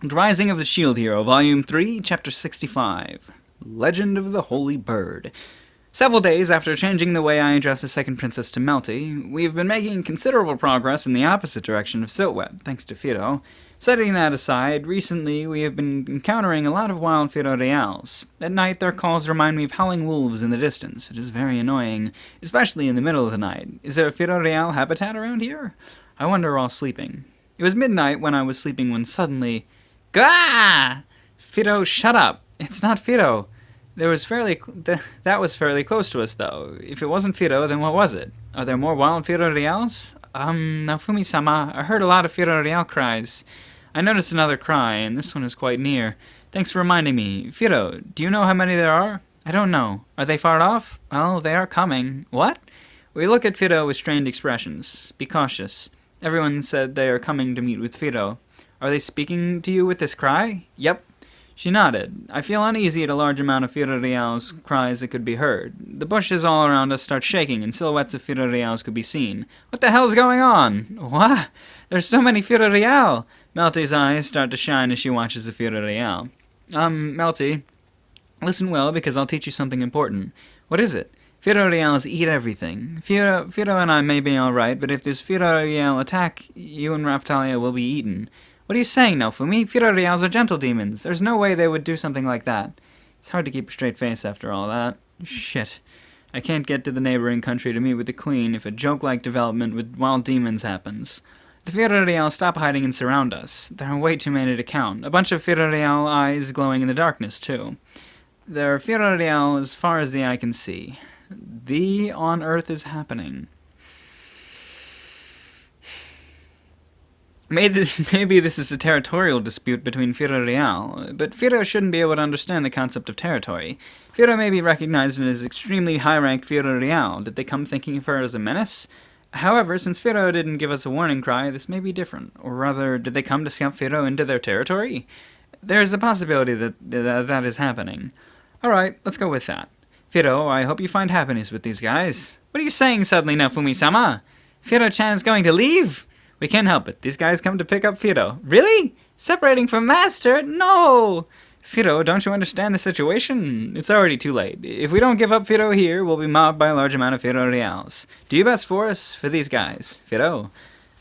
The Rising of the Shield Hero, Volume 3, Chapter 65. Legend of the Holy Bird. Several days after changing the way I address the second princess to Melty, we have been making considerable progress in the opposite direction of Siltweb, thanks to Fido. Setting that aside, recently we have been encountering a lot of wild Fido Reals. At night, their calls remind me of howling wolves in the distance. It is very annoying, especially in the middle of the night. Is there a Fido Real habitat around here? I wonder while sleeping. It was midnight when I was sleeping when suddenly... Gah! Fido, shut up. It's not Fido. That was fairly close to us, though. If it wasn't Fido, then what was it? Are there more wild Fido Reals? Naofumi-sama, I heard a lot of Fido Real cries. I noticed another cry, and this one is quite near. Thanks for reminding me. Fido, do you know how many there are? I don't know. Are they far off? Well, they are coming. What? We look at Fido with strained expressions. Be cautious. Everyone said they are coming to meet with Fido. Are they speaking to you with this cry? Yep. She nodded. I feel uneasy at a large amount of Fido Real's cries that could be heard. The bushes all around us start shaking, and silhouettes of Fido Reals could be seen. What the hell's going on? What? There's so many Fido Real! Melty's eyes start to shine as she watches the Fido Real. Melty, listen well, because I'll teach you something important. What is it? Fido Reals eat everything. Fido and I may be alright, but if this Fido Real attack, you and Raftalia will be eaten. What are you saying, Naofumi? Fido Reals are gentle demons. There's no way they would do something like that. It's hard to keep a straight face after all that. Shit. I can't get to the neighboring country to meet with the Queen if a joke-like development with wild demons happens. The Fido Real stop hiding and surround us. There are way too many to count. A bunch of Fido Real eyes glowing in the darkness, too. There are Fido Real as far as the eye can see. The on Earth is happening. Maybe this is a territorial dispute between Fido Real, but Fido shouldn't be able to understand the concept of territory. Fido may be recognized as extremely high-ranked Fido Real. Did they come thinking of her as a menace? However, since Fido didn't give us a warning cry, this may be different. Or rather, did they come to scout Fido into their territory? There is a possibility that is happening. Alright, let's go with that. Fido, I hope you find happiness with these guys. What are you saying suddenly, Naofumi-sama? Fido-chan is going to leave? We can't help it. These guys come to pick up Fido. Really? Separating from Master? No! Fido, don't you understand the situation? It's already too late. If we don't give up Fido here, we'll be mobbed by a large amount of Fido Reals. Do you best for us? For these guys. Fido.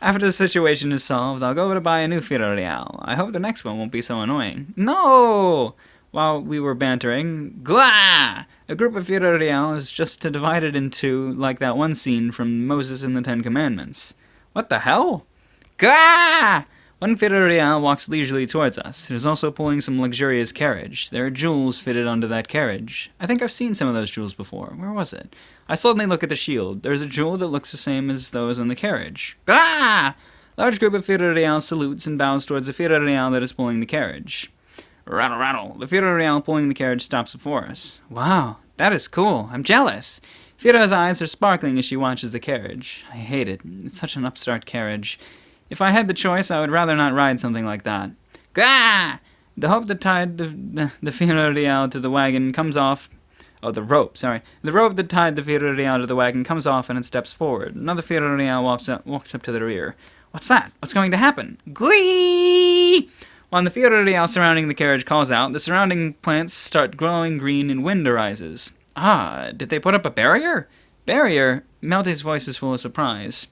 After the situation is solved, I'll go to buy a new Fido Real. I hope the next one won't be so annoying. No! While we were bantering, Glah! A group of Fido Real is just divided into, like that one scene from Moses and the Ten Commandments. What the hell? Gah! One Fido Real walks leisurely towards us. It is also pulling some luxurious carriage. There are jewels fitted onto that carriage. I think I've seen some of those jewels before. Where was it? I suddenly look at the shield. There is a jewel that looks the same as those on the carriage. Gah! Large group of Fido Real salutes and bows towards the Fido Real that is pulling the carriage. Rattle, rattle. The Fido Real pulling the carriage stops before us. Wow, that is cool. I'm jealous. Fido's eyes are sparkling as she watches the carriage. I hate it. It's such an upstart carriage. If I had the choice, I would rather not ride something like that. Gah! The rope that tied the Fido Real to the wagon comes off. Oh, the rope, sorry. The rope that tied the Fido Real to the wagon comes off and it steps forward. Another Fido Real walks up to the rear. What's that? What's going to happen? Glee! While the Fido Real surrounding the carriage calls out, the surrounding plants start glowing green and wind arises. Ah, did they put up a barrier? Barrier? Melty's voice is full of surprise.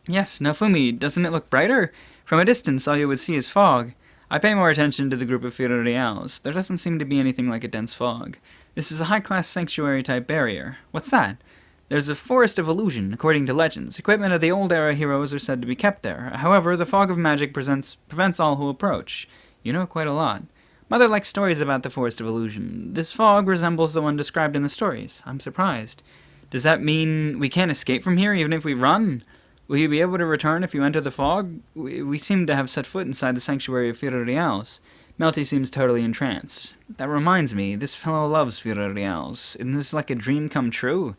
Yes, Naofumi, doesn't it look brighter? From a distance, all you would see is fog. I pay more attention to the group of Fido Reals. There doesn't seem to be anything like a dense fog. This is a high-class sanctuary-type barrier. What's that? There's a forest of illusion, according to legends. Equipment of the old-era heroes are said to be kept there. However, the fog of magic prevents all who approach. You know quite a lot. Mother likes stories about the Forest of Illusion. This fog resembles the one described in the stories. I'm surprised. Does that mean we can't escape from here even if we run? Will you be able to return if you enter the fog? We seem to have set foot inside the sanctuary of Fido Reals. Melty seems totally entranced. That reminds me, this fellow loves Fido Reals. Isn't this like a dream come true?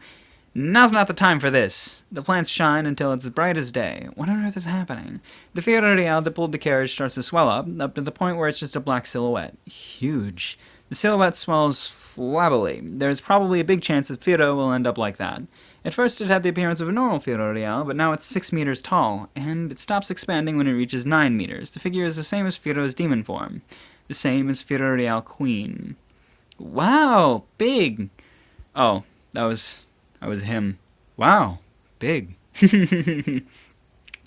Now's not the time for this. The plants shine until it's as bright as day. What on earth is happening? The Fido Real that pulled the carriage starts to swell up to the point where it's just a black silhouette. Huge. The silhouette swells flabbily. There's probably a big chance that Fido will end up like that. At first it had the appearance of a normal Firo Real, but now it's 6 meters tall, and it stops expanding when it reaches 9 meters. The figure is the same as Firo's demon form. The same as Firo Real Queen. Wow, big! Oh, that was him. Wow, big.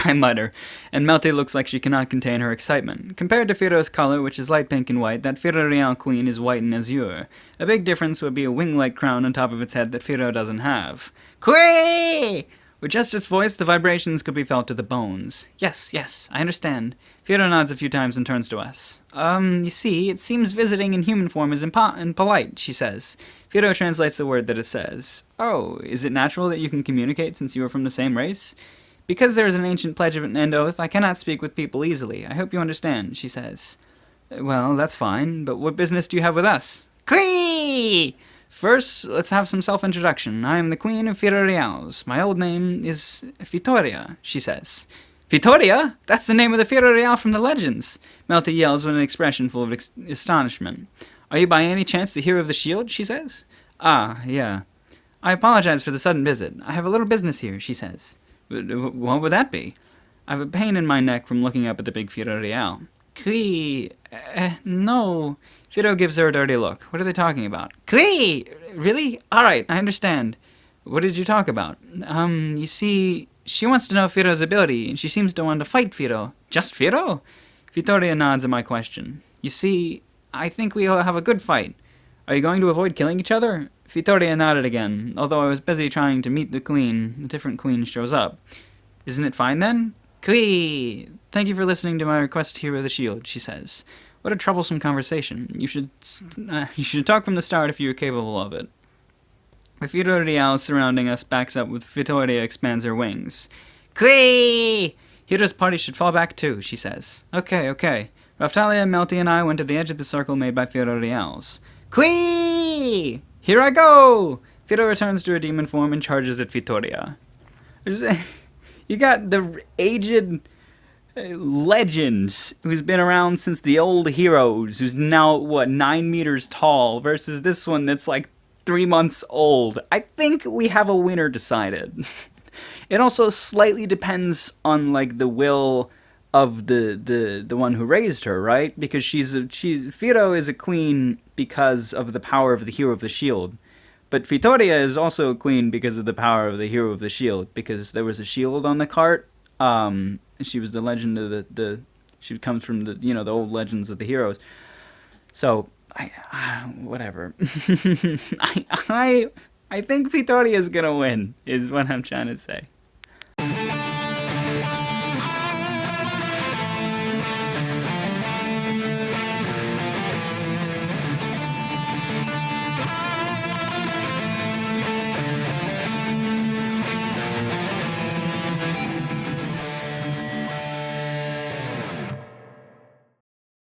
I mutter, and Melty looks like she cannot contain her excitement. Compared to Firo's color, which is light pink and white, that Firo Real Queen is white and azure. A big difference would be a wing-like crown on top of its head that Firo doesn't have. Quee! With just its voice, the vibrations could be felt to the bones. Yes, I understand. Firo nods a few times and turns to us. You see, it seems visiting in human form is impolite, she says. Firo translates the word that it says. Oh, is it natural that you can communicate since you are from the same race? Because there is an ancient pledge and oath, I cannot speak with people easily. I hope you understand, she says. Well, that's fine, but what business do you have with us? Quee! First, let's have some self-introduction. I am the Queen of Firo Reals. My old name is Vittoria, she says. Vittoria? That's the name of the Firo Real from the legends, Melty yells with an expression full of astonishment. Are you by any chance the hero of the shield, she says. Ah, yeah. I apologize for the sudden visit. I have a little business here, she says. What would that be? I have a pain in my neck from looking up at the big Firo Real. Quee! No. Firo gives her a dirty look. What are they talking about? Quee! Really? Alright, I understand. What did you talk about? You see, she wants to know Firo's ability, and she seems to want to fight Firo. Just Firo? Vittoria nods at my question. You see, I think we'll have a good fight. Are you going to avoid killing each other? Vittoria nodded again. Although I was busy trying to meet the queen, a different queen shows up. Isn't it fine then? Quee! Thank you for listening to my request to hero the shield, she says. What a troublesome conversation. You should talk from the start if you are capable of it. The Firo Real surrounding us backs up with Vittoria expands her wings. Quee! Hero's party should fall back too, she says. Okay. Raftalia, Melty, and I went to the edge of the circle made by Firo Reals. Quee! Here I go! Firo returns to her demon form and charges at Vittoria. You got the aged legends who's been around since the old heroes, who's now, 9 meters tall, versus this one that's like 3 months old. I think we have a winner decided. It also slightly depends on, the will of the one who raised her, right? Because Firo is a queen because of the power of the hero of the shield. But Vittoria is also a queen because of the power of the hero of the shield, because there was a shield on the cart. She was the legend of she comes from the old legends of the heroes. So, whatever. I think Vittoria is gonna win, is what I'm trying to say.